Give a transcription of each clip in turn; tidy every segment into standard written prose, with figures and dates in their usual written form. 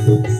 Thank you.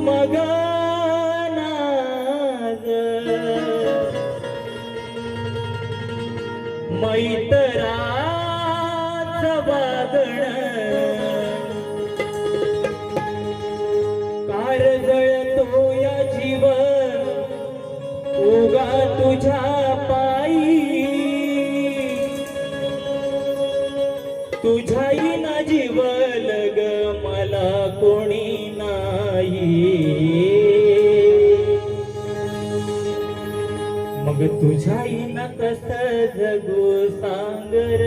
मग नाग मैतराच वागण कारगळतो या जीवन उगा तुझ्या पायी तुझ्याही ना जीवल ग मला कोणी नाही मग तुझ्याही ना कस जगू सांगर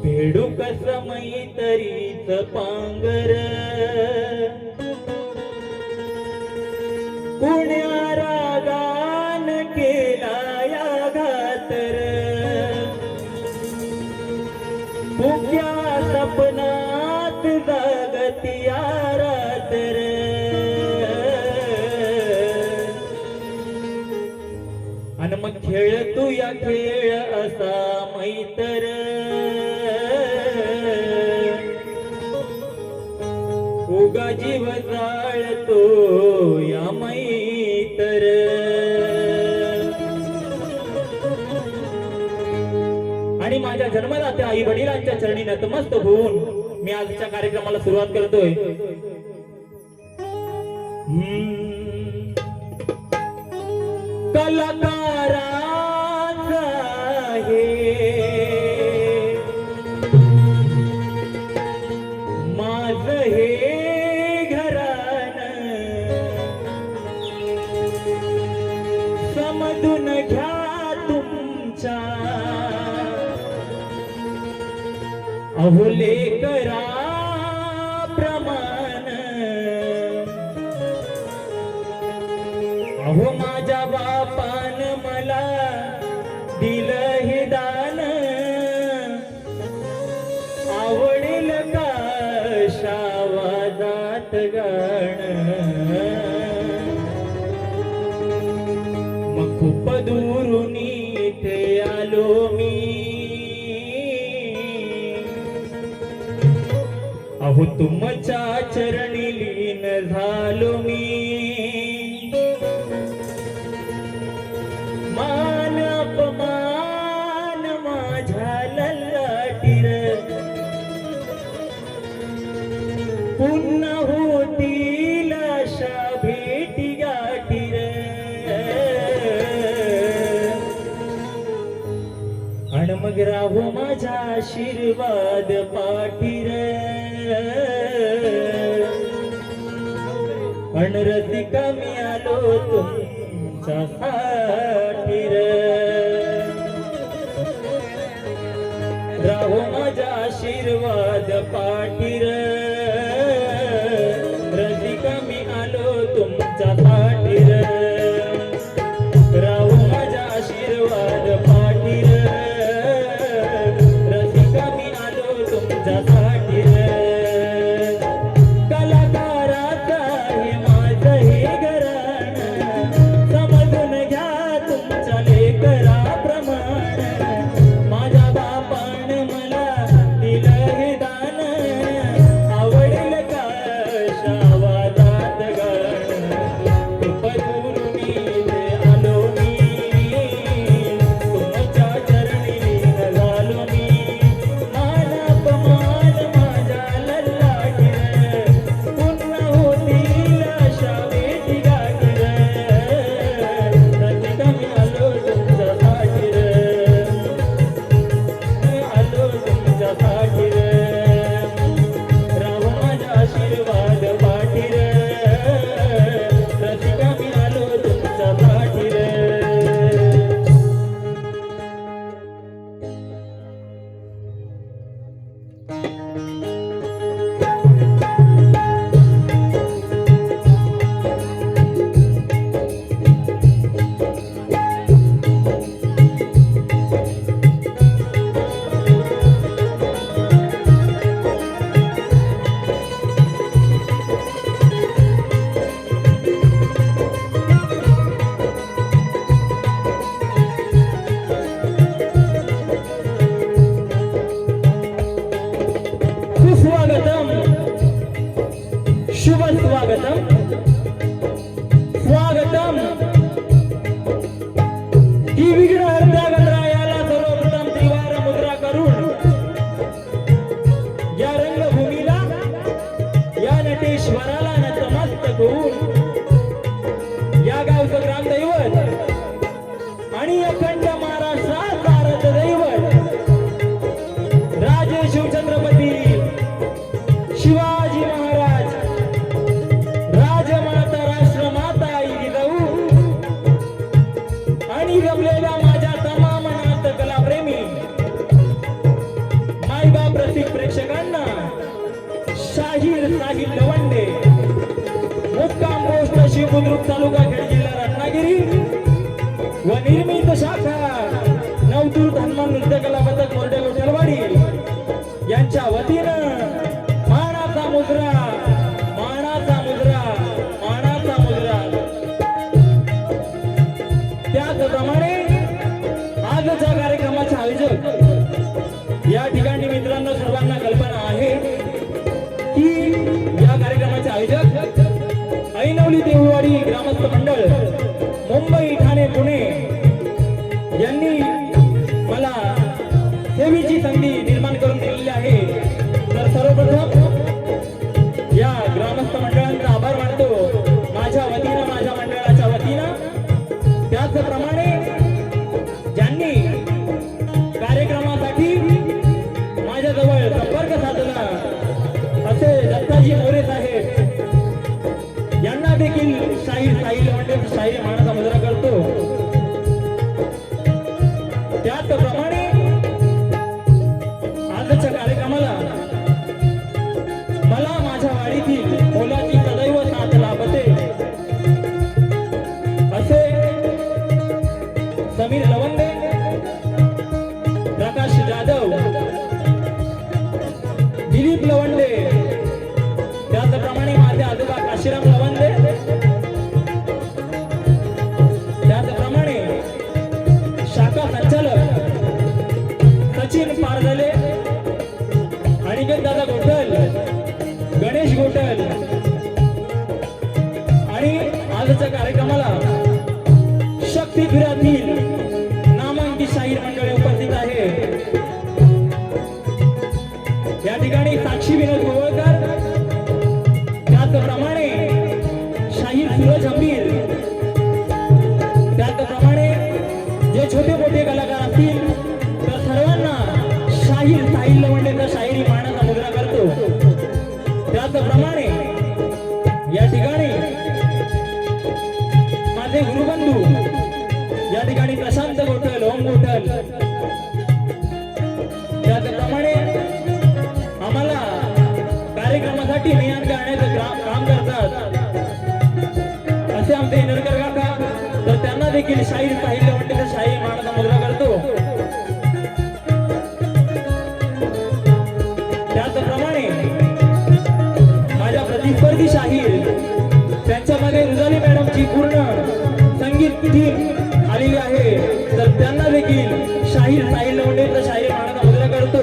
फेडू कस मैतरीच पांगर पुण्या रागान केला या घातर भुक्या सपनात जागतिया रात्र अन मग खेळ तू या खेळ असा मैतर उगा जीव जाळतो या मैतर आणि माझ्या जन्मदात्या आई वडिलांच्या चरणी नतमस्त होऊन मी आजच्या कार्यक्रमाला सुरुवात करतोय. कलाकाराचा हे माझ हे घरान समजून घ्या तुमच्या अहोले करा प्रमाण अहो माझ्या बापान मला दिलं हे दान आवडेल का शावाजात गाण मग खूप दुरून इथे आलो मी अहो तुमच्या चरणी लीन झालो मी मान अपमान माझ्या ललाटीर पुन्हा होतील अशा भेटी गाठीर आणि मग राहू माझा आशीर्वाद पाठीर अन रसिका मी आलो तुमच्या साठीर राहो माझा आशीर्वाद पाठीर रसिका मी आलो तुमच्या साठीर राहो माझा आशीर्वाद पाठीर रसिका मी आलो तुमच्या साठीर माझ्या सुस्वागतम शुभ स्वागतम स्वागतम ही विघ्न हरता गणरायाला सर्वप्रथम त्रिवार मुद्रा करून या रंगभूमीला या नटेश्वराला नतमस्तक होऊन या गावचं ग्रामदैवत आणि अखंड महाराष्ट्रात भारत दैवत राजे शिवछत्रपती शिवाजी महाराज राजमाता राष्ट्रमाता आई जिजाऊ आणि रमलेल्या माझ्या तमाम नाथ कलाप्रेमी मायबाप रसिक प्रेक्षकांना शाहीर साहिल लवंडे मुक्काम पोस्ट शिवबुद्रुक तालुका खेड जिल्हा रत्नागिरी व निर्मित शाखा नवतूर हनुमान नृत्य कला पथक मोरडे गोठलवाडी यांच्या वतीनं मानाचा मुद्रा मानाचा मुद्रा मानाचा मुद्रा त्याचप्रमाणे आजच्या कार्यक्रमाचे आयोजक या ठिकाणी मित्रांनो सर्वांना कल्पना आहे की या कार्यक्रमाचे आयोजक ऐनवली देऊळवाडी ग्रामस्थ मंडळ मुंबई ठाणे पुणे यांनी मला सेवेची संधी निर्माण करून दिलेली आहे तर सर्वप्रथम या ग्रामस्थ मंडळांचा आभार मानतो माझ्या वतीनं माझ्या मंडळाच्या वतीनं त्याचप्रमाणे ज्यांनी कार्यक्रमासाठी माझ्याजवळ संपर्क साधला असे दत्ताजी मोरे साहेब यांना देखील शाहीर साहिल लवंडे शाहीर मानाचा मुद्रा करतो त्याचप्रमाणे आजच्या कार्यक्रमाला मला माझ्या वाडीतील मोलाची सदैव साथ लाभते असे समीर लवंडे प्रकाश जाधव दिलीप लवंडे त्याचप्रमाणे माझे आजोबा काशीराम लवंडे त्याचप्रमाणे शाखा संचालक सचिन पारदले अनिकेत दादा गोटल गणेश गोटल आणि आजच्या कार्यक्रमाला शक्तीपीठातील नामांकित शाहीर मंडळी उपस्थित आहे या ठिकाणी साक्षी विनोद गोवळकर त्याचप्रमाणे शाहीर सूरज हंबीर त्याचप्रमाणे जे छोटे मोठे कलाकार असतील तर सर्वांना शाहीर साहिल लवंडेचा शाहिरी मानाचा मुद्रा करतो त्याचप्रमाणे या ठिकाणी माझे गुरुबंधू या ठिकाणी प्रशांत गोठल ओम गोठल त्याचप्रमाणे आम्हाला कार्यक्रमासाठी नियम करण्याचं काम करतात असे आमचे नरकर काका तर त्यांना देखील शाहीर साहिल लवंडेचा शाहीर मानाचा मुद्रा करतो त्याचप्रमाणे माझ्या प्रतिस्पर्धी शाहीर त्यांच्यामध्ये रुजाली मॅडमची पूर्ण संगीत टीम आलेली आहे तर त्यांना देखील शाहीर साहिल लवंडेचा शाहीर मानाचा मुद्रा करतो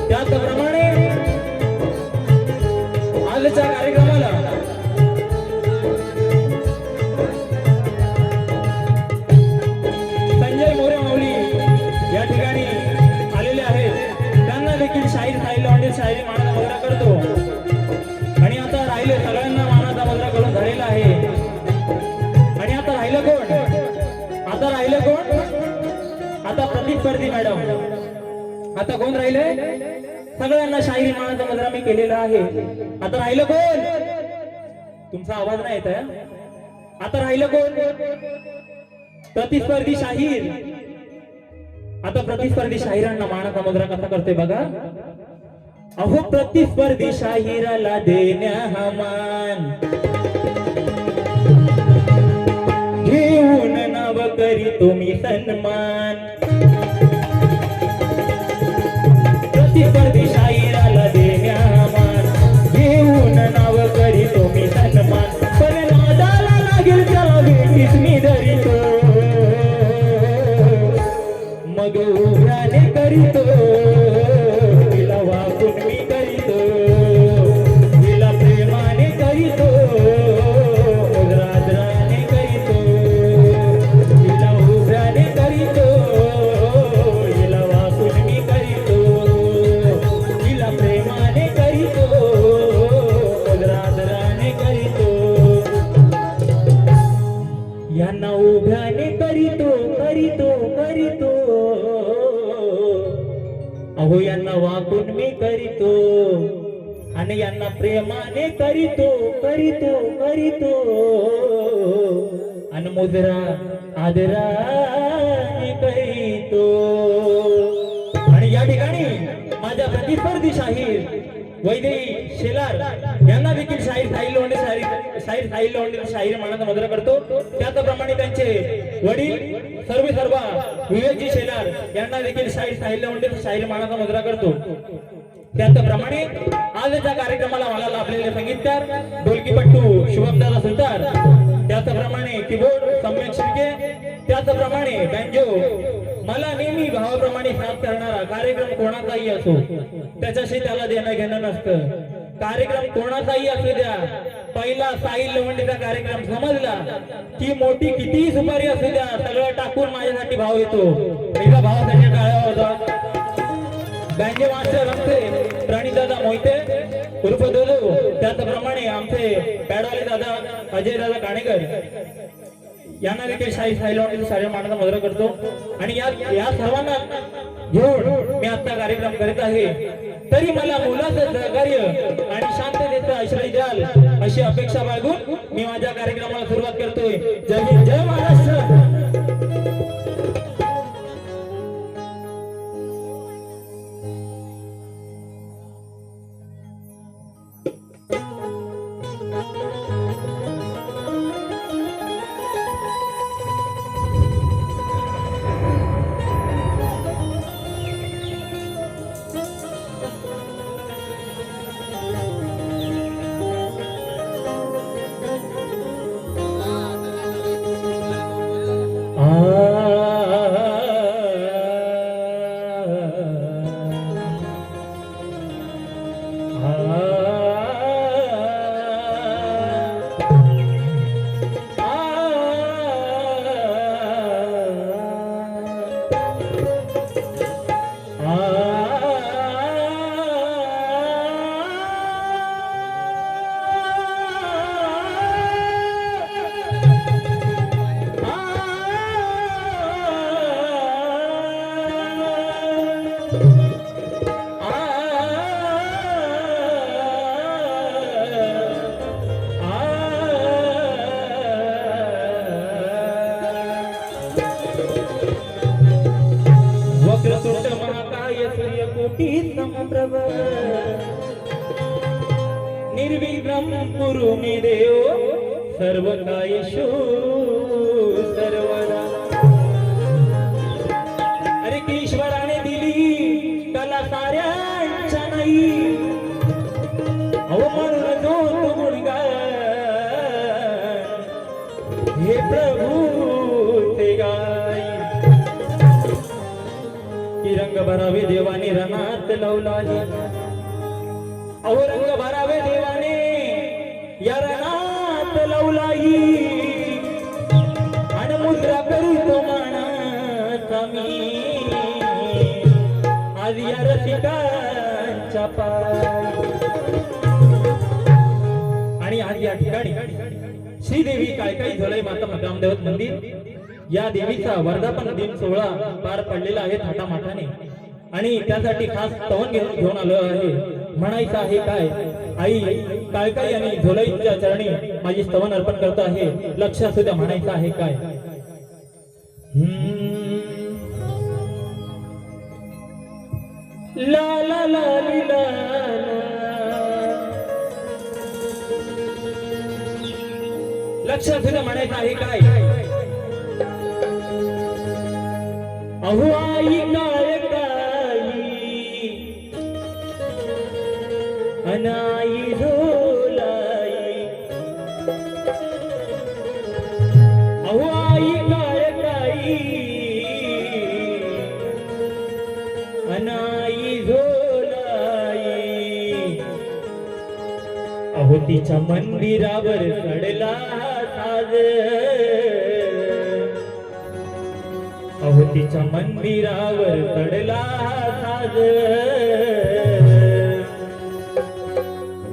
त्याचप्रमाणे आजच्या कार्यक्रमाला संजय मोरे माऊली या ठिकाणी आलेले आहेत त्यांना देखील शाहीर साहिल लवंडे शाहीर मानाचा मुद्रा करतो आणि आता राहिले सगळ्यांना मानाचा मुद्रा करून झालेला आहे आणि आता राहिलं कोण आता प्रतिस्पर्धी मॅडम आता कोण राहिले सगळ्यांना शाहीर मानाचा मुद्रा मी केलेला आहे आता राहिलं कोण तुमचा आवाज नाही येत आहे आता राहिलं कोण प्रतिस्पर्धी शाहीर आता प्रतिस्पर्धी शाहिरांना मानाचा मुद्रा कसा करते बघा अहो प्रतिस्पर्धी शाहिराला देण्या हा मान घेऊन नाव करीतो मी सन्मान प्रतिस्पर्धी शाहिराला देण्या हा मान घेऊन नाव करीतो मी सन्मान पण नादाला लागेल त्याला भेटीस मी धरितो मग उभ्याने करीतो तिला वाकून मी करीतो आणि यांना प्रेमाने करीतो करीतो करीतो आणि मुजरा आदराने करीतो. आणि या ठिकाणी माझ्या प्रतिस्पर्धी शाहीर वैदेही शेलार यांना देखील शाहीर साहिल लोंढे शाहीर साहिल लोंढे शाहीर मानाचा मुद्रा करतो. त्याचप्रमाणे त्यांचे वडील सर्वा विवेकजी शेलार यांना देखील शाहीर साहिल लोंढे शाहीर मानाचा मुद्रा करतो. त्याचप्रमाणे आजच्या कार्यक्रमाला मला लाभलेले संगीतकार ढोलकीपट्टू शुभमदादा सुतार, त्याचप्रमाणे कीबोर्ड सम्यक शिर्के, त्याचप्रमाणे बँजो मला नेहमी भावाप्रमाणे साथ करणारा. कार्यक्रम कोणाचाही असो त्याच्याशी त्याला देणं घेणं नसतं. कार्यक्रम कोणाचाही असू द्या, पहिला साहिल लोंढेचा कार्यक्रम समजला की मोठी कितीही सुपारी असू द्या, सगळं टाकून माझ्यासाठी भाव येतो. पहिला भावासाठी टाळ्या होता. बँजे मास्टर आमचे प्रणितदादा मोहिते उर्फ दोदो, त्याचप्रमाणे आमचे पॅडवाले दादा अजय दादा काणेकर यांना देखील साहिल लोंढे शाहीर मानाचा मुद्रा करतो. आणि या सर्वांना घेऊन मी आता कार्यक्रम करीत आहे. तरी मला मुलाचं सहकार्य आणि शांततेचा आश्रय द्याल अशी अपेक्षा बाळगून मी माझ्या कार्यक्रमाला सुरुवात करतोय. जय हिंद, जय महाराष्ट्र. समप्रभ निर्विघ्नं कुरु मे देव सर्व कायेषु सर्वदा. अरे की ईश्वराने दिली कला साऱ्यांच्या नाही, अहो म्हणून जो तो गुणगान हे प्रभू ते गाय. की रंग भरावे देवाने रणात लवलाही, अहो रंग भरावे देवाने या रणात लवलाही. आणि मुद्रा करीतो मानाचा मी आज या रसिकांच्या पाय. आणि आज या ठिकाणी श्रीदेवी काळकाई झोलाई माता ग्रामदैवत मंदिर या देवीचा वर्धापन दिन सोहळा पार पडलेला आहे थाटामाटाने. आणि त्यासाठी खास स्तवन घेऊन आलो आहे. म्हणायचं आहे काय, आई काळकाई आणि झोलाईच्या चरणी माझी स्तवन अर्पण करतो आहे. लक्ष असू द्या, म्हणायचं आहे काय. ला ला ला ला लक्ष असू द्या, म्हणायचं आहे काय. अहो आई काळकाई अनाई झोलाई, अहो आई काळकाई अनाई झोलाई. अहो तिच्या मंदिरावर चढला साज, अहो तिच्या मंदिरावर चढला साज.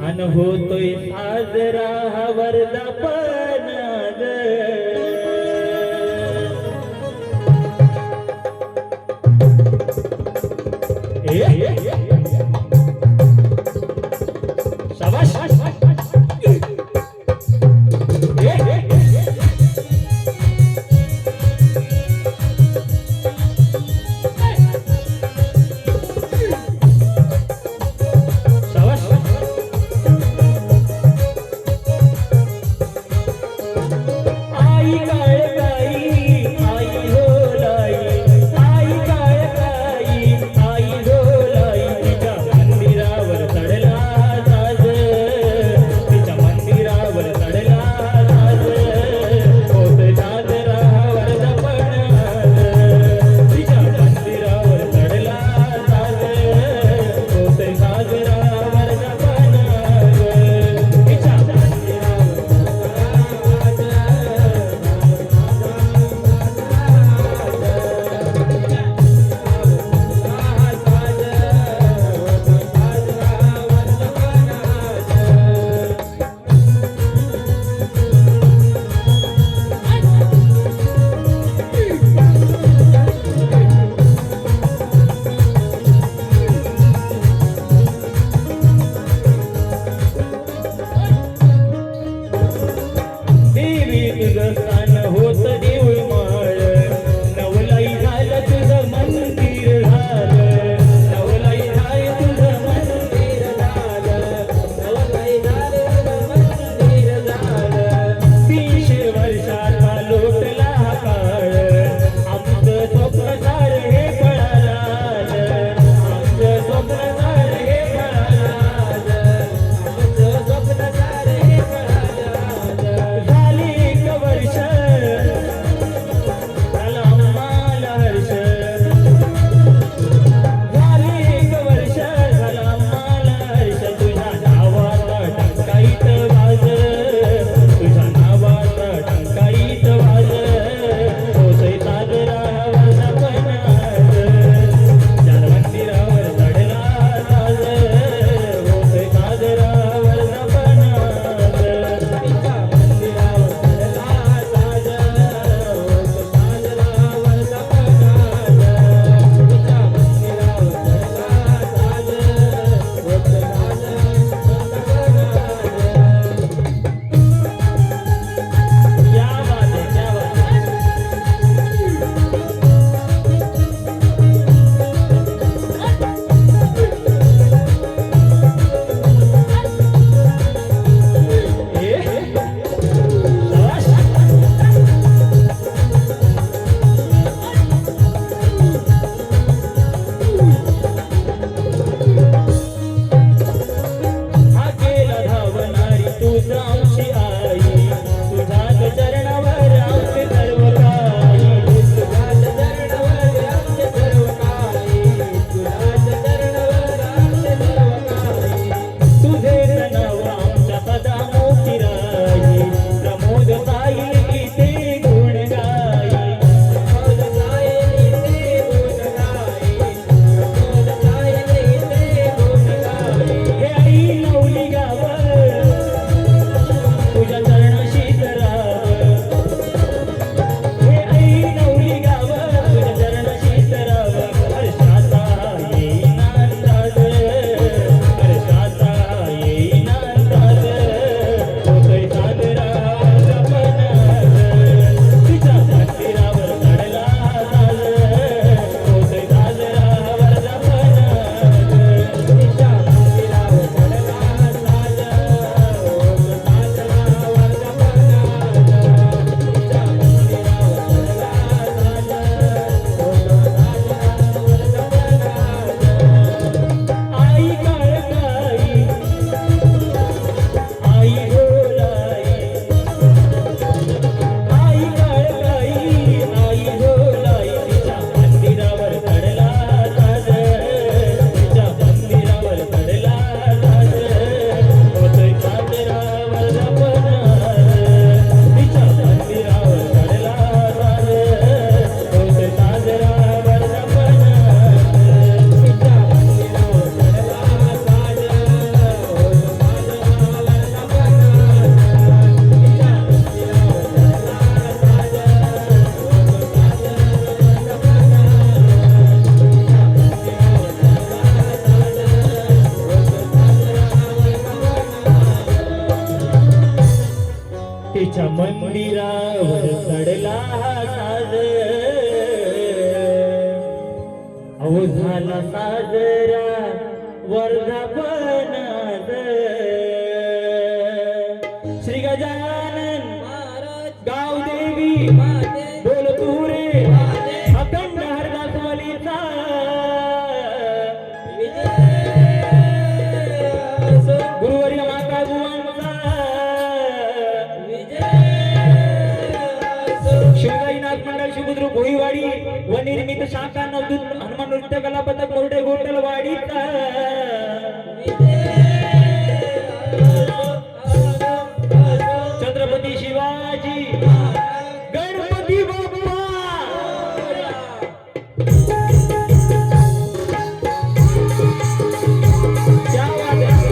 अन होतोय साजरा वर्धापन ग. तुझ्या मंदिरावर चढला हा साज अहो झाला साजरा वर्धापनाज श्री गजानन गावदेवी बोल तू रे अखंड हरदासवालीचा गुरुवर्य माता गुवांचा शिवगाईनाथ मंडळ शिवबुद्रुक भोईवाडी व निर्मित शाखा नवदूत हनुमान नृत्य कला पथक मोरडे गोटलवाडीचा छत्रपती शिवाजी गणपती बाप्पा क्या बात है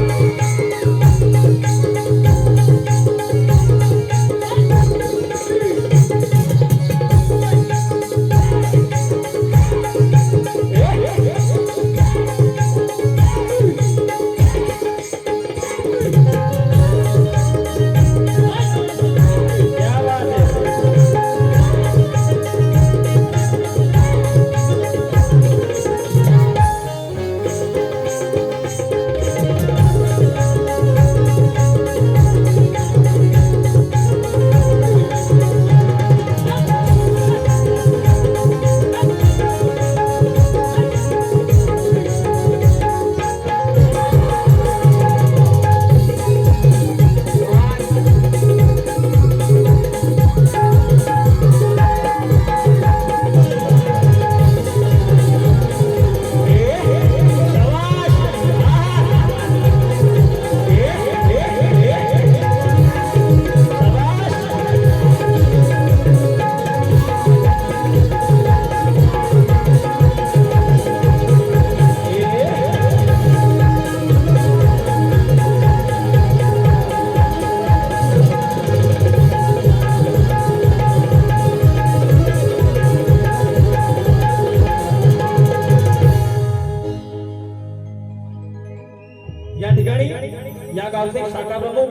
या गावचे शाखा प्रमुख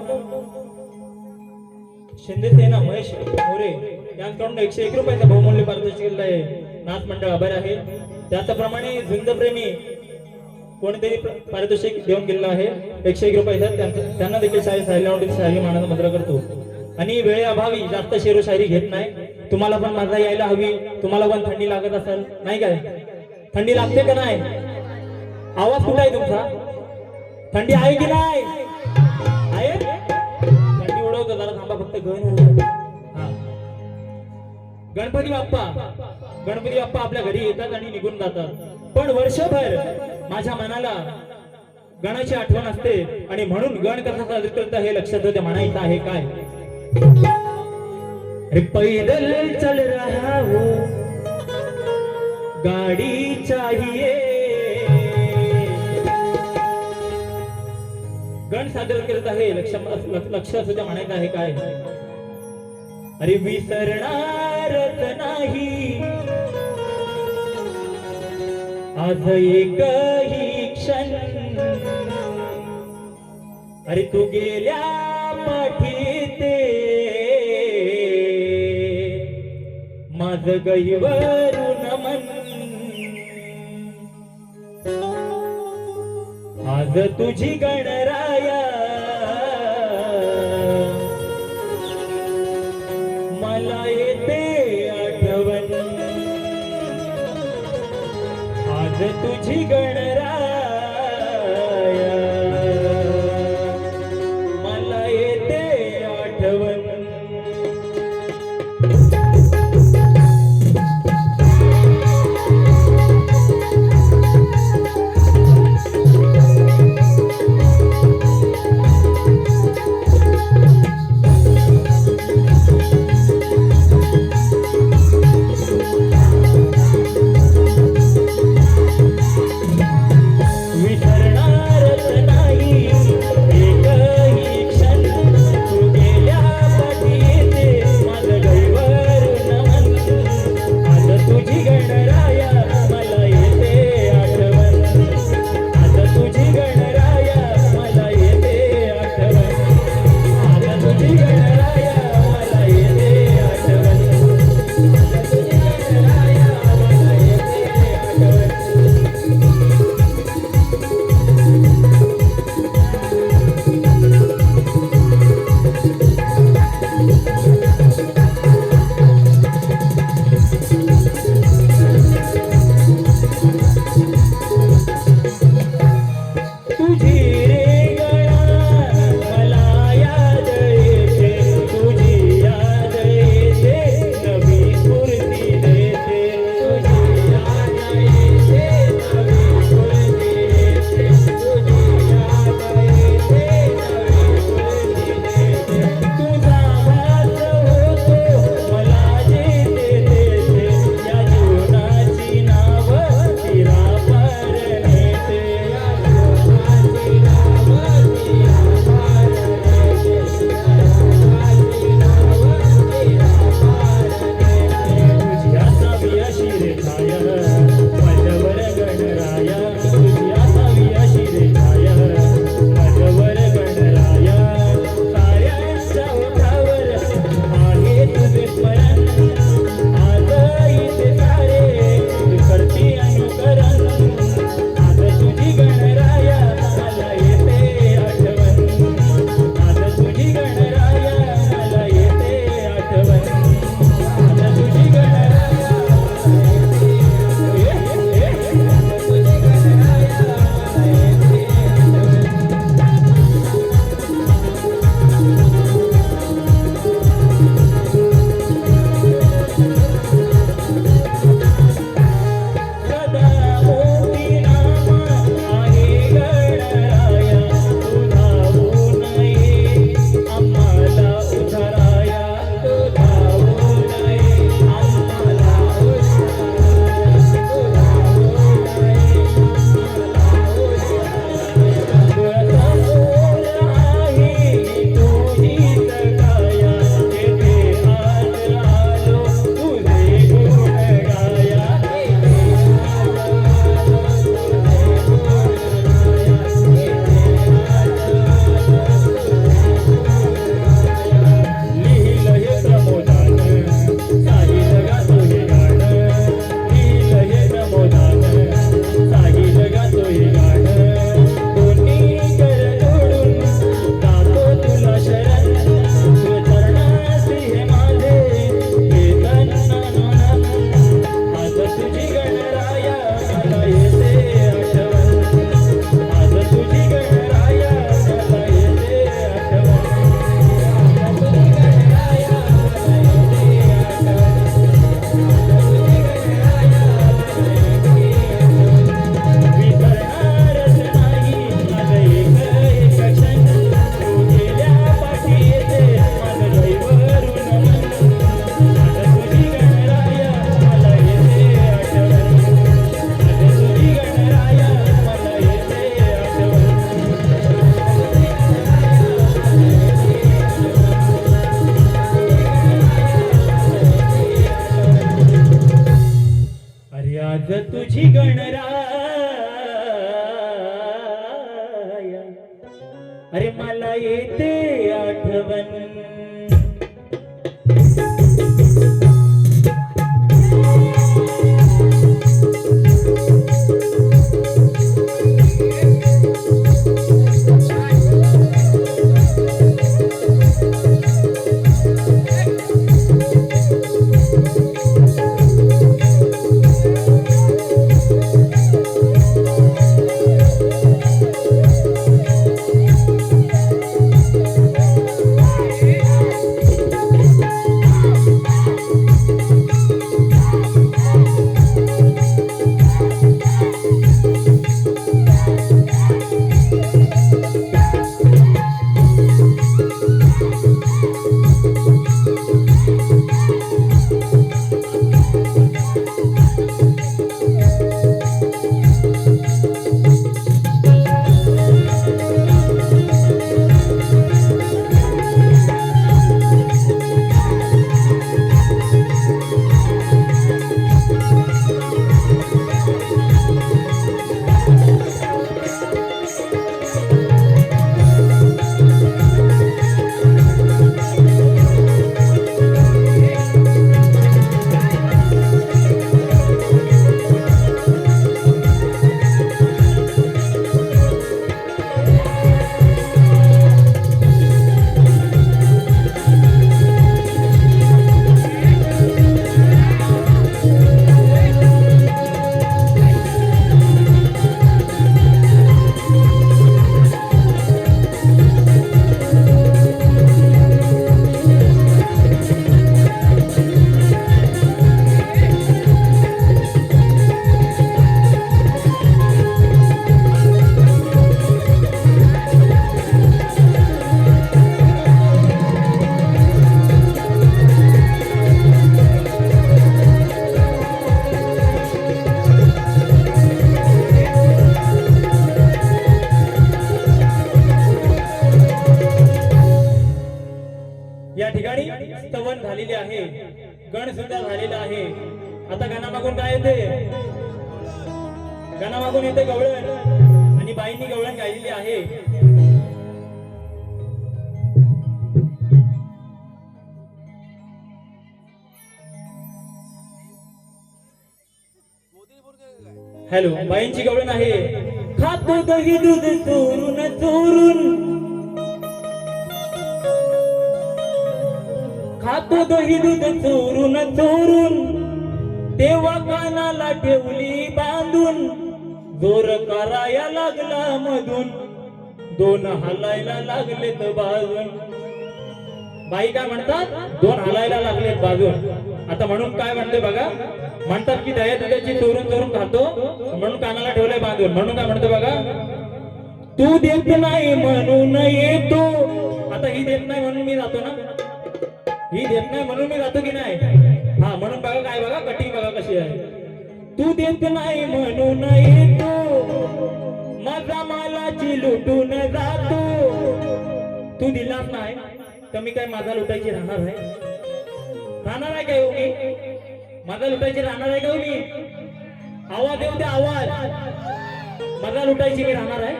शिंदे सेना महेश मोरे यांकडून 101 रुपयाचा बहुमूल्य पारितोषिक नाथ मंडळ आभार आहे. त्याचप्रमाणे झुंजप्रेमी कोणतेही पारितोषिक देऊन गेलेलं आहे 101 रुपयाचं. त्यांना देखील शायरी मानाचा मुद्रा करतो. आणि वेळेअभावी जास्त शेरो शायरी घेत नाही. तुम्हाला पण मजा यायला हवी. तुम्हाला पण थंडी लागत असेल नाही काय? थंडी लागते का नाही? आवाज कुठे आहे तुमचा? थंडी आहे की नाही? आहे? थंडी उडवतो जरा थांबा फक्त गणपती बाप्पा आपल्या घरी येतात आणि निघून जातात. पण वर्षभर माझ्या मनाला गणाची आठवण असते आणि म्हणून गण कसा साजरा करता हे लक्षात होते. म्हणायचं आहे काय? अरे पैदल चल रहा हो गाडी चाहिए. गण सादर करत आहे लक्षात होते. म्हणायचं आहे काय? अरे विसरणारच नाही आज एकही क्षण. अरे तू गेल्या पाठीते माझ गहिवरून मन. आज तुझी गणराया मला येते आठवण. आज तुझी गणराया मला येते आठवण. अरे मला येते आठवण. स्तवन झालेले आहे, गण सुद्धा झालेला आहे. आता गाण्यामागून काय येते? गाण्यामागून येते गवळण आणि बाईंनी गवळण गायलेली आहे. हॅलो, बाईंची गवळण आहे. खातो दही दूध चोरून चोरून, खातो दही दूध चोरून चोरून, तेव्हा कानाला ठेवली बांधून, जोर कराया लागला मधून, दोन हलायला लागलेत बाजून. बाई काय म्हणतात? दोन हलायला लागलेत बाजून. आता म्हणून काय म्हणते बघा, म्हणतात की दह्या दुधाची चोरून चोरून खातो म्हणून कानाला ठेवलंय बांधून. म्हणून काय म्हणतो बघा, तू देत नाही म्हणून येतो. आता ही देत नाही म्हणून मी जातो ना, ही देत नाही म्हणून मी जातो की नाही? हा, म्हणून बघा काय, बघा कटिंग बघा कशी आहे. तू देत नाही म्हणून येतो, माझा मालाची लुटून जातो. तू दिलाच नाही तर मी काय माझा लुटायची राहणार आहे? राहणार आहे काय हो मी? माझा लुटायची राहणार आहे का मी? आवाज येऊ द्या, आवाज. माझा लुटायची मी राहणार आहे?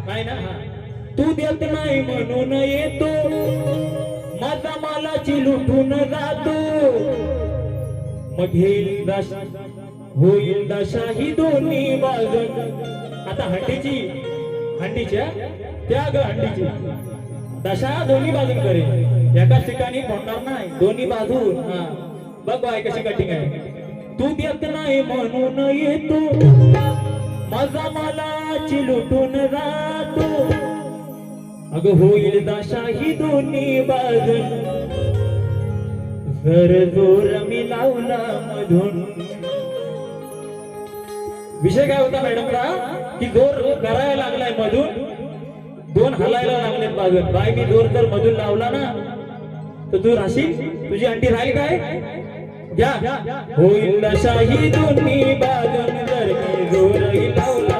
नाही ना. तू देत नाही म्हणून येतो, माझा मालाची लुटून जातो. मग घेईल दशा, होईल दशा ही दोन्ही बाजून. आता हंडीच्या त्या ग हंडीची दशा दोन्ही बाजून करेल, एकाच ठिकाणी फोडणार नाही, दोन्ही बाजून. हा बघ बाय कशी कटिंग आहे. तू देत नाही म्हणून येतो, माझा मालाची लुटून जातो. अगं होईल दशा ही दोन्ही बाजून, जर जोर मी लावला मधून. विषय काय होता मॅडमला की जोर करायला लागलाय मधून, दोन हलायला लागलेत बाजून. बाय मी जोर जर मधून लावला ना तर तू राहशील, तुझी अंडी राहील काय? घ्या. होईल दशा ही दोन्ही बाजून, जर मी जोरही लावला.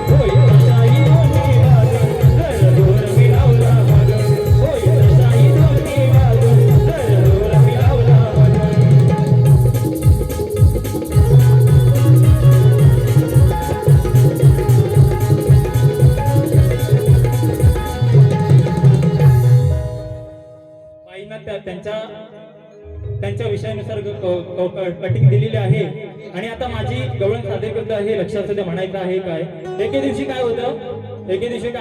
होईल दशा ही दोन्ही बाजून, जर जोर मी लावला मधून. होईल दशा ही दोन्ही बाजून, जर जोर मी लावला मधून. त्यांच्या विषयानुसार कटिंग दिलेली आहे. आणि आता माझी गवळण सादर करतो आहे. लक्षात असू द्या, म्हणायचं आहे काय. एके दिवशी काय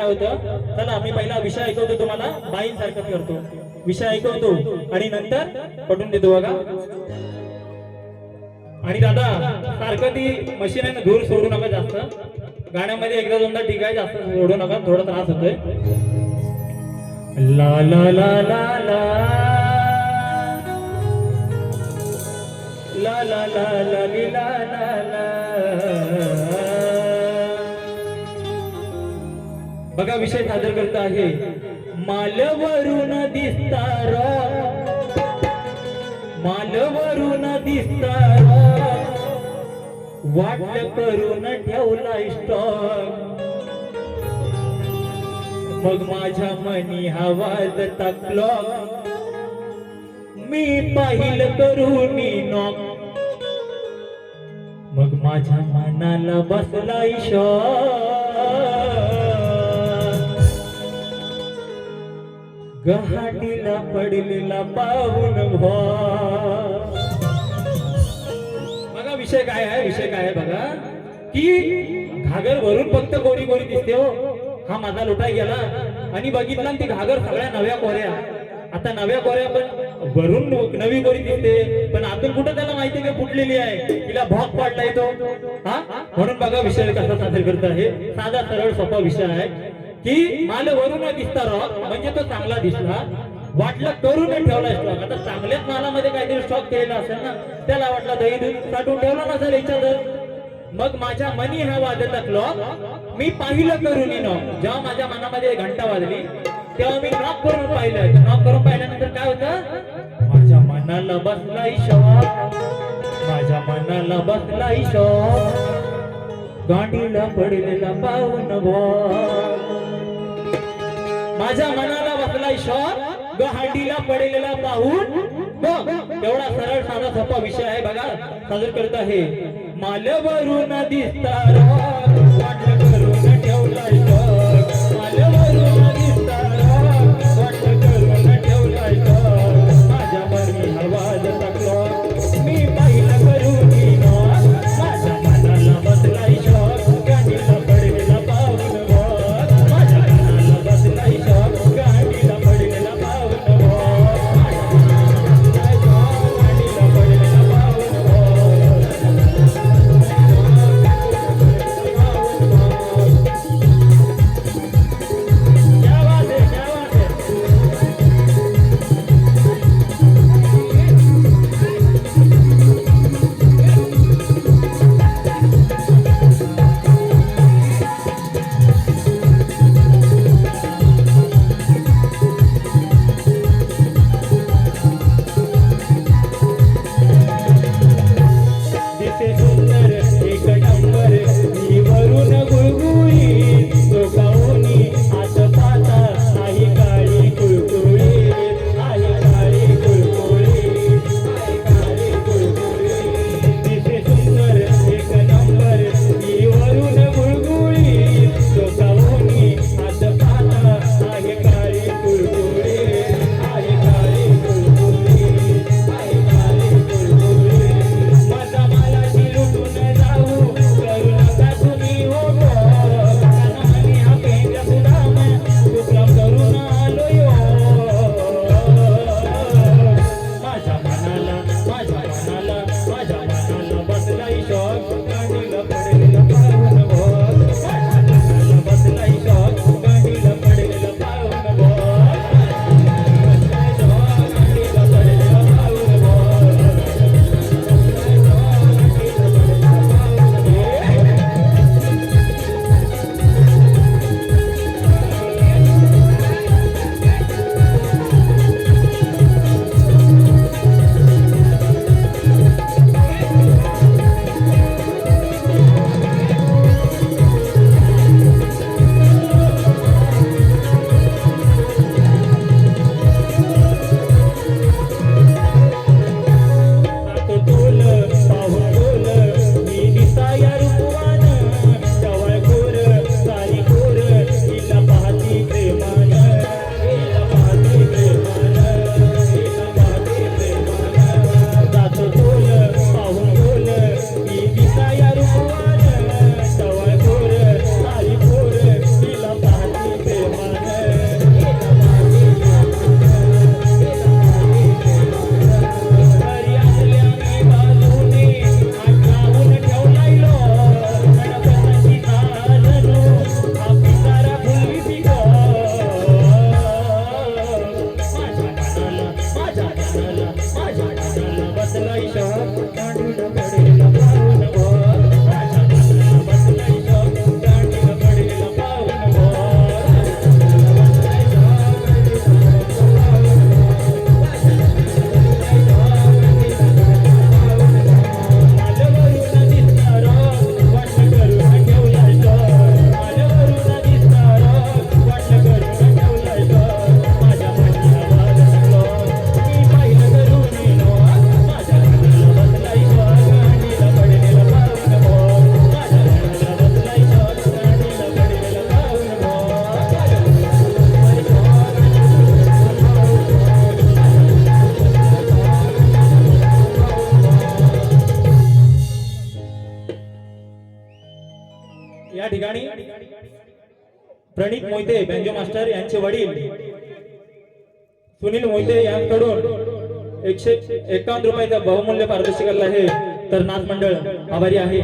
होतं, चला मी पहिला विषय ऐकवतो तुम्हाला, बाईंसारखं करतो. विषय ऐकवतो आणि नंतर पटवून देतो बघा. आणि दादा सारखं ती मशीन आहे ना, धूर सोडू नका जास्त. गाण्यामध्ये एकदा दोनदा ठीक आहे, जास्त सोडू नका, थोडा त्रास होतोय. ला ला ला ला ला ला ला ला ला ली ला ला ला. बघा विषय सादर करत आहे. मालवरून दिसतार, मालवरून दिसतार, वाटलं करून ठेवला स्टॉक. मग माझ्या मनी आवाज टाकलो, मी पाहिलं करून नॉक. मग माझ्या मनाला बसला शॉक. गहाटीला पडलेला पाहून बघा विषय काय आहे बघा. की घागर भरून फक्त गोरी गोरी दिसते हो. हा माझा लोटा गेला आणि बघितला ती घागर सगळ्या नव्या कोऱ्या. आता नव्या कोऱ्या पण भरून नवी गोरी दिसते, पण आतून कुठं त्याला माहिती का फुटलेली आहे, तिला भॉग पाडलाय तो. हा म्हणून बघा विषय कसा सादर करत आहे. साधा सरळ सोपा विषय आहे की माल वरून दिसता रॉक म्हणजे तो चांगला दिसला, वाटलं करून ठेवला स्टॉक. आता चांगल्याच मालामध्ये काहीतरी स्टॉक केलेला असेल ना, त्याला वाटला दही दूध साठवून ठेवला नसेल याच्यात. मग माझ्या मनी हा वाजत क्लॉक, मी पाहिलं करून नॉक. जेव्हा माझ्या मनामध्ये घंटा वाजली तेव्हा मी नॉक करून पाहिलं. नॉक करून पाहिल्यानंतर काय होतं, माझ्या मनाला बसला शॉक, माझ्या मनाला बसला शॉक. गाडीला पडलेला पाहून माझ्या मनाला बसला शॉक, गाडीला पडलेला पाहून बघ. एवढा सरळ साधा सोपा विषय आहे बघा, सादर करत आहे. मालवरून दिसता रॉक, वाटलं करून ठेवला शॉक. मालवरून दिसता रॉक, वाटलं करून ठेवला शॉक. माझ्या मनी आवाज टाकलो, मी पाहिलं करून नॉक. माझ्या मनाला बसला शॉक, गाडीला पडलेला पाहून बघ. माझ्या मनाला बसला शॉक, गाडीला पडलेला पाहून बघ. गाडीला पडलेला पाहून बघ. प्रणित मोहिते बँजो मास्टर यांचे वडील सुनील मोहिते यांकडून 151 रुपयाचा बहुमूल्य पारितोषिक आहे, तर नाच मंडळ आभारी आहे.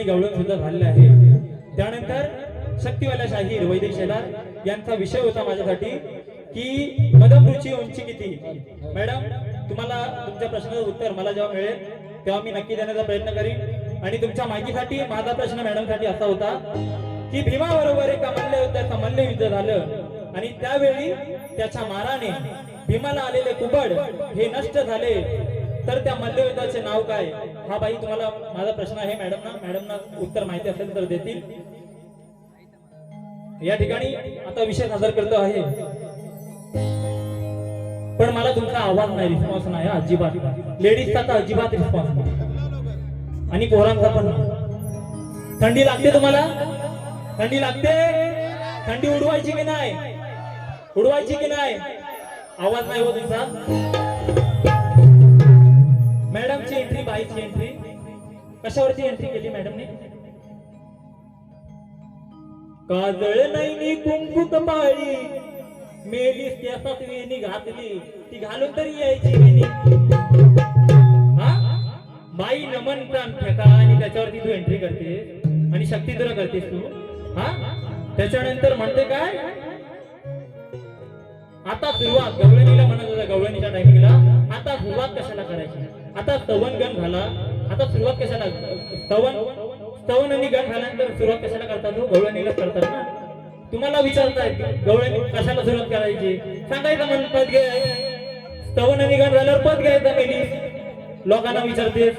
गवळण सुद्धा झालेलं आहे. त्यानंतर शक्तिवाला शाहीर वैदिक शेलार यांचा विषय होता माझ्यासाठी की मदमरूची उंची किती. मॅडम, तुम्हाला तुमच्या प्रश्नाचं उत्तर मला जेव्हा मिळेल तेव्हा मी नक्की देण्याचा प्रयत्न करीन. आणि तुमच्या माहितीसाठी माझा प्रश्न मॅडम साठी असा होता की भीमा बरोबर एका मल्लयुद्धाचं मल्लयुद्ध झालं आणि त्यावेळी त्याच्या माराने भीमाला आलेले कुबड हे नष्ट झाले, तर त्या मल्लयुद्धाचे नाव काय. हा बाई तुम्हाला माझा प्रश्न आहे मॅडमना उत्तर माहिती असेल तर देतील. या ठिकाणी आता विषय सादर करतो आहे, पण मला तुमचा आवाज नाही, रिस्पॉन्स नाही अजिबात. लेडीजचा तर अजिबात रिस्पॉन्स नाही आणि पोरांचा पण. थंडी लागते तुम्हाला? थंडी लागते? थंडी उडवायची की नाही? उडवायची की नाही? आवाज नाही हो तुमचा. मॅडमची एंट्री, बाईची एंट्री कशावरती एंट्री केली मॅडमने? काजळ नाही कुंकू कपाळी, मेलीस त्यासात वेणी घातली, ती घालून तरी यायची वेणी. हा बाई नमन प्राण ठेका आणि त्याच्यावरती तू एंट्री करते आणि शक्ती तुला करतेस तू. हा त्याच्यानंतर म्हणते काय, आता सुरुवात गवळणीला म्हणत होता, गवळणीच्या टायमिंगला आता सुरुवात कशाला करायची, आता स्तवन गण झाला, आता सुरुवात कशाला, स्तवन आणि गण झाल्यानंतर सुरुवात कशाला करतात हो? गवळणीलाच करतात ना. तुम्हाला विचारतायत गवळणी कशाला सुरुवात करायची, सांगायचं मन पद घे. स्तवन आणि गण झाल्यावर पद घ्यायचं मेली, लोकांना विचारतेस.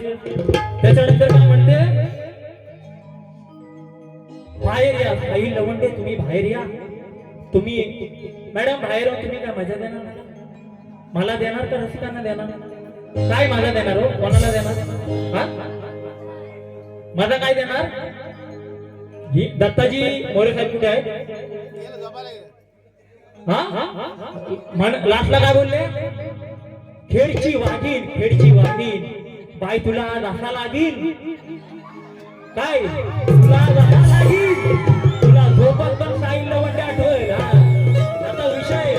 त्याच्यानंतर काय म्हणते, बाहेर या. काही लवंडे तुम्ही बाहेर या. तुम्ही मॅडम बाहेर हो, तुम्ही काय मजा देणार? मला देणार का रसिकांना देणार? काय माझा देणार हो? कोणाला देणार? हा माझा काय देणार? ही दत्ताजी मोरे साहेब कुठे आहेत? लास्टला काय बोलले? खेडची वाघीन, खेडची वाघीन. बाई तुला आज असा लागीन काय, तुला जसा लागीन, तुला झोपत पण साईल लवंडे आठवेल. आता विषय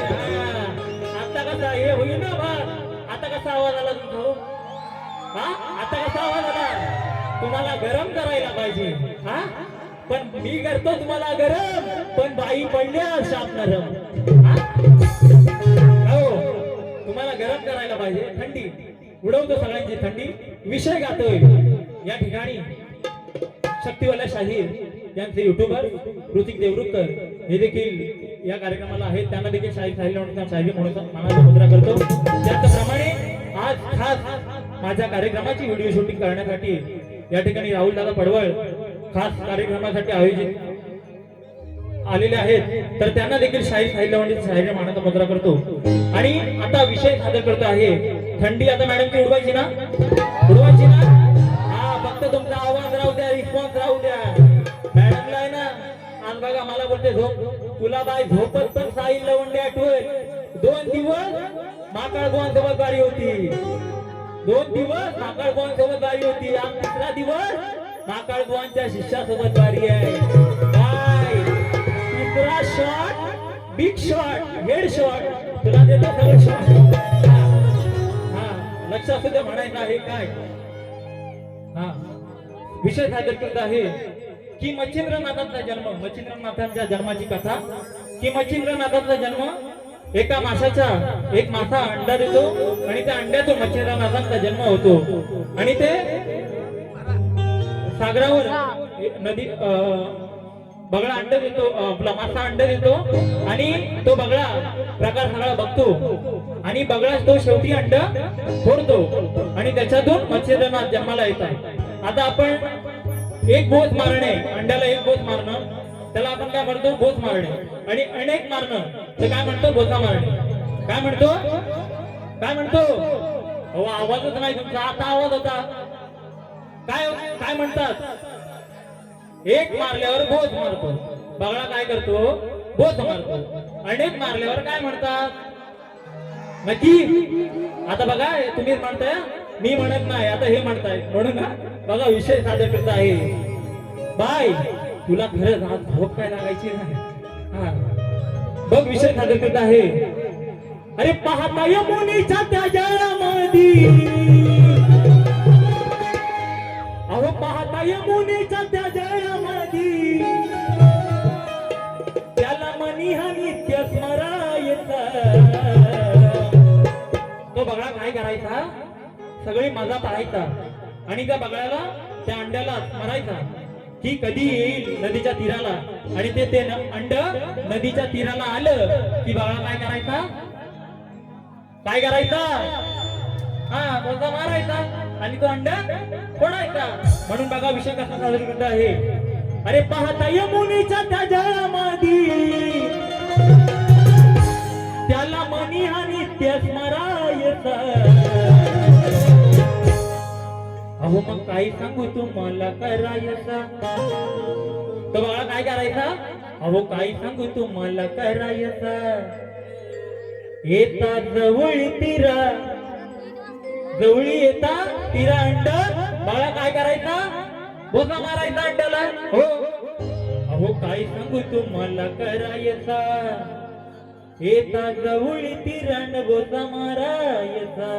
आता कसा हे होईल ना बा. आता कसा आवाज आला तुमचा? हा आता कसा आवाज आला? तुम्हाला गरम करायला पाहिजे. हा पण मी करतो तुम्हाला गरम, पण बाई पडल्या शाप नरम. हो तुम्हाला गरम करायला पाहिजे. थंडी उडवतो सगळ्यांची थंडी. विषय गातोय या ठिकाणी शक्तिवाला शाहीर त्यांचे युट्यूबर ऋतिक देवरुखकर हे देखील या कार्यक्रमाला आहेत. त्यांना देखील शाहीर म्हणून मानाचा मुद्रा करतो. त्याचप्रमाणे आज खास माझ्या कार्यक्रमाची व्हिडिओ शूटिंग करण्यासाठी या ठिकाणी राहुल दादा पडवळ खास कार्यक्रमासाठी आयोजित आलेले आहेत. तर त्यांना देखील शाहीर मानाचा मुद्रा करतो. आणि आता विषय सादर करतो आहे. थंडी आता मॅडमची उडवायची ना हा, फक्त तुमचा आवाज राहू द्या, रिस्पॉन्स राहू द्या. मॅडमला आहे ना आज बघा मला बोलते झोप, तुला बाय झोपत पण साहिल लवंडे आठवत. 2 दिवस माकाळ गोवांसोबत गाडी होती, 2 दिवस माकाळ गोवांसोबत गाडी होती. आज 3रा दिवस माकाळ गोवांच्या शिष्यासोबत गाडी आहे. काय 3रा shot, big shot, head shot तुला देतो सगळं शॉट. लक्ष असू द्या म्हणायचं आहे काय. हा, विषय सादर करत आहे की मच्छिंद्रनाथांचा जन्म, मच्छिंद्रनाथांच्या जन्माची कथा. की मच्छिंद्रनाथांचा जन्म एका माशाचा, एक मासा अंडा देतो आणि त्या अंड्यातून मच्छिंद्रनाथांचा जन्म होतो. आणि ते सागरावर नदी बगळा अंड देतो, आपला मासा अंड देतो आणि तो बगळा प्रकार सगळा बघतो आणि बगळा तो शेवटी अंड फोडतो आणि त्याच्यातून मच्छिंद्रनाथ जन्माला येतात. आता आपण एक बोच मारणे, अंड्याला एक बोच मारणं त्याला आपण काय म्हणतो, बोच मारणे. आणि अनेक मारणं ते काय म्हणतो, बोचा मारणे. काय म्हणतो अहो आवाजच नाही तुमचा, आता आवाज होता. काय म्हणतात, एक मारल्यावर बोध मारतो. बगळा काय करतो, बोध मारतो. अनेक मारल्यावर काय म्हणतात, नक्की. आता बघा तुम्ही म्हणताय, मी म्हणत नाही, आता हे म्हणताय. म्हणून बघा विषय सादर करत आहे. बाय तुला खरंच आज झोप काय लागायची नाही. हा बघ विषय सादर करत आहे. अरे पाहता यमुनेच्या त्या जळामध्ये, अहो पाहता यमुनेच्या त्या जळामध्ये, त्याला मनी हा नित्य स्मरायचा. तो बगळा काय करायचा, सगळी मजा पाहायचा आणि त्या बगळ्याला, त्या अंड्याला स्मरायचा की कधी येईल नदीच्या तीराला. आणि ते अंड नदीच्या तीराला आलं की बगळा काय करायचा, हा बोलता मारायचा आणि तो अंडा फोडायचा. म्हणून बघा विषय कसा सादर करत आहे. अरे पाहता यमुनेच्या त्या जळामध्ये, त्याला मनी हा नित्य स्मरायचा. अहो मग काही सांगू तुम्हाला करायचा. तो बघा काय करायचा, अहो काही सांगू तुम्हाला करायचा. येता जवळी तीरा, जवळी येता तीरा अंड, बाळा काय करायचा, बोचा मारायचा अंड्याला. हो अहो काय सांगू तुम्हाला करायचा. येता जवळी तीरा अंड, बोचा मारायचा.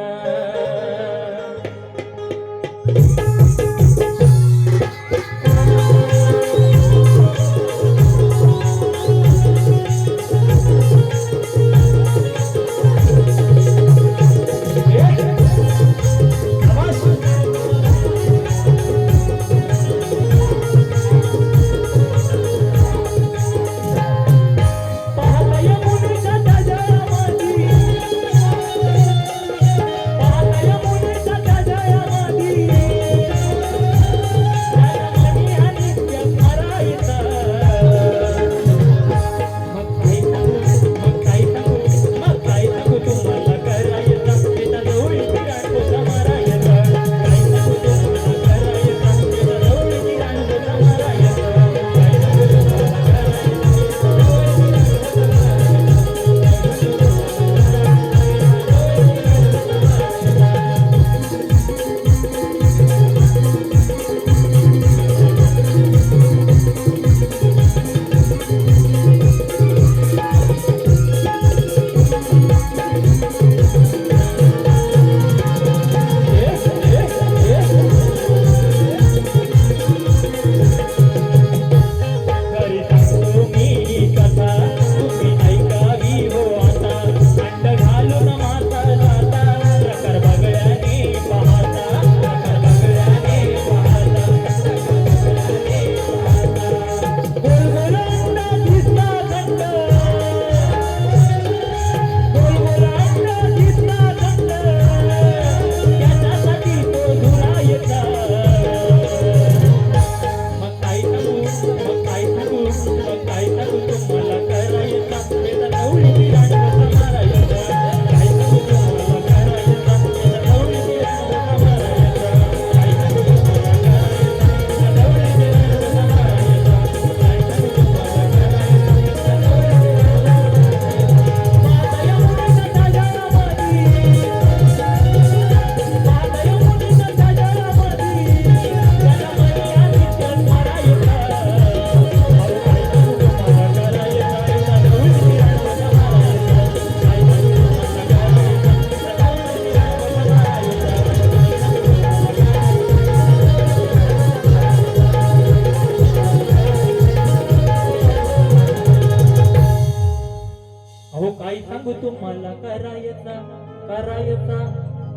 करायचा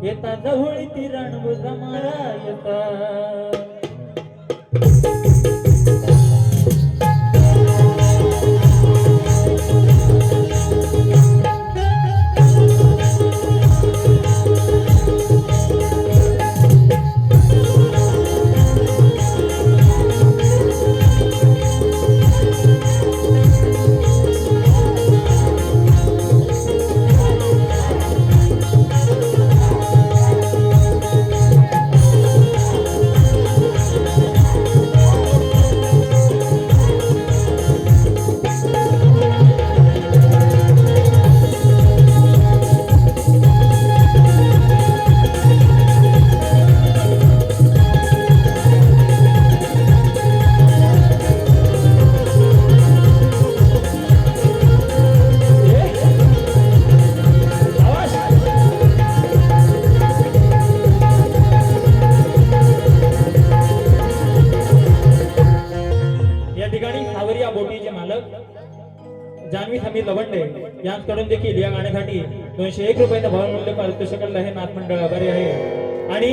येता जवळ ती रणभुजा मारायचा. जान्हवी समीर लवंडे यांच्याकडून देखील या गाण्यासाठी 201 रुपयाचा बहुमूल्य पारितोषिकाला हे नाथ मंडळ आभारी आहे. आणि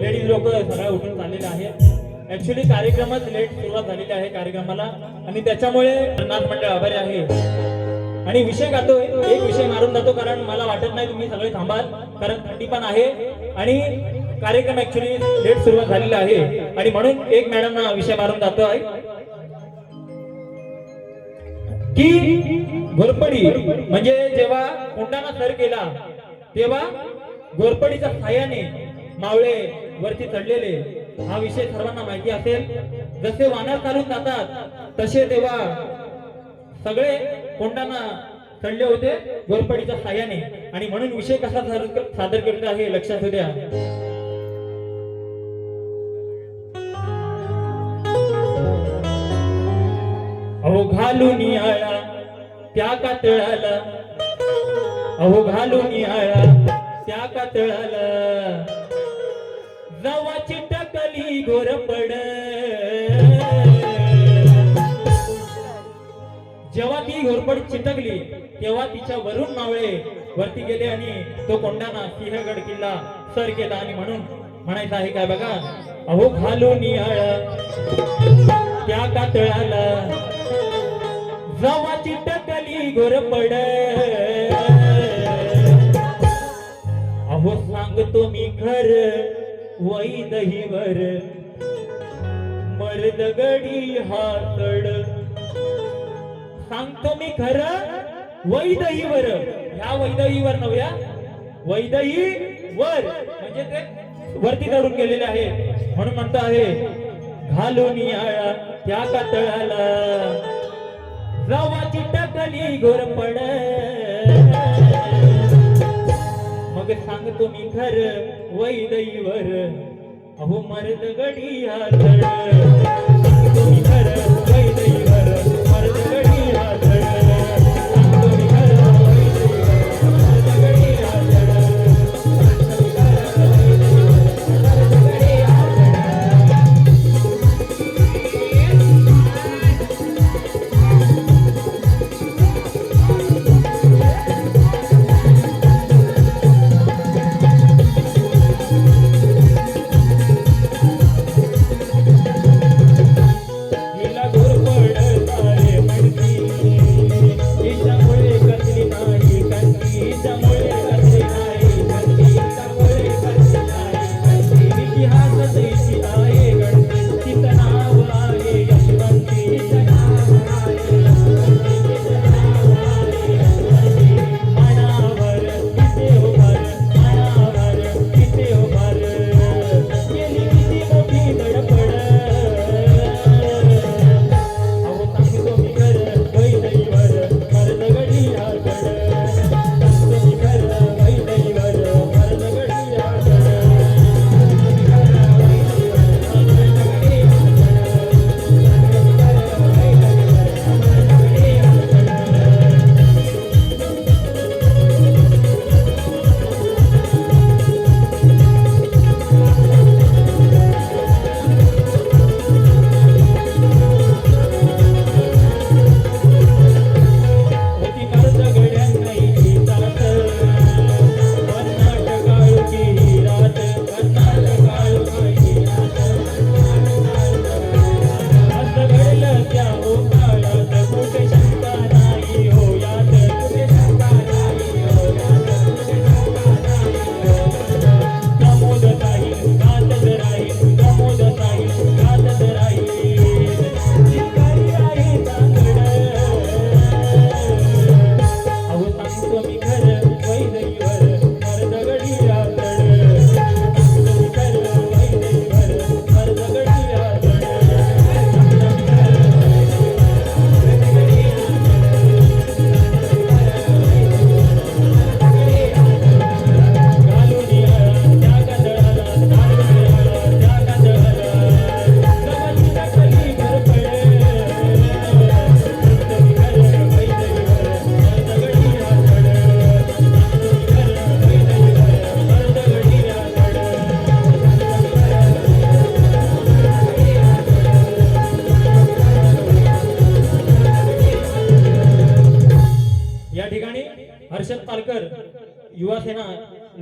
लेडीज लोक सगळ्या उठून चाललेले आहेत. ऍक्च्युली कार्यक्रमात लेट सुरुवात झालेली आहे कार्यक्रमाला आणि त्याच्यामुळे नाथ मंडळ आभारी आहे. आणि विषय गातोय, एक विषय मारून जातो कारण मला वाटत नाही तुम्ही सगळे थांबाल कारण थंडी पण आहे आणि कार्यक्रम ऍक्च्युली लेट सुरुवात झालेला आहे आणि म्हणून एक मॅडम विषय मारून जातोय की घोरपडी म्हणजे जेव्हा कोंडाणा सर केला तेव्हा घोरपडीच्या साह्याने मावळे वरती चढलेले हा विषय सर्वांना माहिती असेल. जसे वानर चालून जातात तसे तेव्हा सगळे कोंडाणा चढले होते घोरपडीच्या साह्याने आणि म्हणून विषय कसा सादर करत आहे लक्षात द्या. अहो घालून आळा त्या कातळाला, अहो घालून आळा त्या कातळाला, जवाची टकली घोरपड. जेव्हा ती घोरपड चिटकली तेव्हा तिच्या वरून मावळे वरती गेले आणि तो कोंडाणा सिंहगड किल्ला सर केला आणि म्हणून म्हणायचं आहे काय बघा. अहो घालून आळा त्या कातळाला, जवाची टकली घोरपड. अहो सांगतो मी खर वैदहीवर मर्द गडी हातड. सांगतो मी खर वैदहीवर, ह्या वैदहीवर नव्या वैदहीवर म्हणजे ते वरती चढून गेलेले आहे. म्हणून म्हणतो आहे घालून आळा त्या कातळाला, जवाची टकली घोरपड. मग सांगतो मी खर वैदहीवर, अहो मर्द गडी हातड. सांगतो मी खर वैदहीवर मर्द गडी हातड. सांगतो मी खर वैदहीवर मर्द गडी हातड.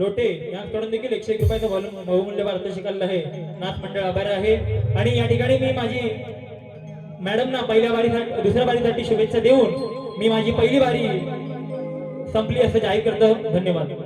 लोटे यांकडून देखील 101 रुपयाचा बहुमूल्य पारितोषिक शिकवलं आहे. नाथ मंडळ आभार आहे. आणि या ठिकाणी मी माझी मॅडमना पहिल्या बारीसाठी दुसऱ्या बारीसाठी शुभेच्छा देऊन मी माझी पहिली बारी संपली असं जाहीर करतो. धन्यवाद.